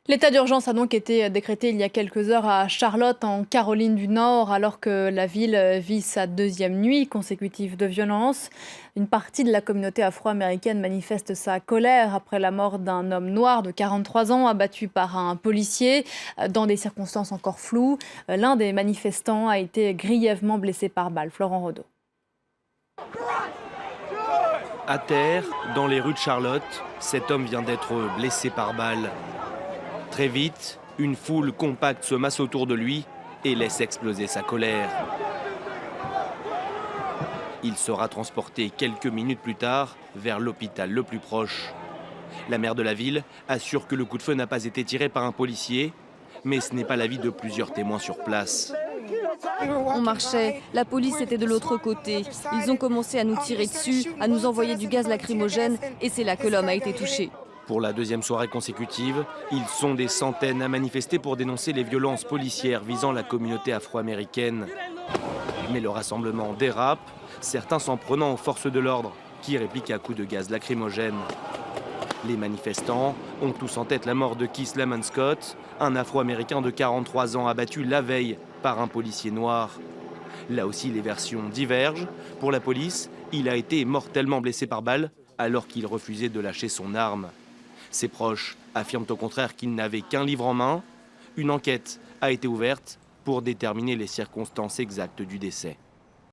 L'état d'urgence a donc été décrété il y a quelques heures à Charlotte, en Caroline du Nord, alors que la ville vit sa deuxième nuit consécutive de violence. Une partie de la communauté afro-américaine manifeste sa colère après la mort d'un homme noir de 43 ans abattu par un policier dans des circonstances encore floues. L'un des manifestants a été grièvement blessé par balle. Florent Rodeau. À terre, dans les rues de Charlotte, cet homme vient d'être blessé par balle. Très vite, une foule compacte se masse autour de lui et laisse exploser sa colère. Il sera transporté quelques minutes plus tard vers l'hôpital le plus proche. La maire de la ville assure que le coup de feu n'a pas été tiré par un policier, mais ce n'est pas l'avis de plusieurs témoins sur place. On marchait, la police était de l'autre côté. Ils ont commencé à nous tirer dessus, à nous envoyer du gaz lacrymogène et c'est là que l'homme a été touché. Pour la deuxième soirée consécutive, ils sont des centaines à manifester pour dénoncer les violences policières visant la communauté afro-américaine. Mais le rassemblement dérape, certains s'en prenant aux forces de l'ordre, qui répliquent à coups de gaz lacrymogène. Les manifestants ont tous en tête la mort de Keith Lamont Scott, un afro-américain de 43 ans abattu la veille par un policier noir. Là aussi, les versions divergent. Pour la police, il a été mortellement blessé par balle alors qu'il refusait de lâcher son arme. Ses proches affirment au contraire qu'il n'avait qu'un livre en main. Une enquête a été ouverte pour déterminer les circonstances exactes du décès.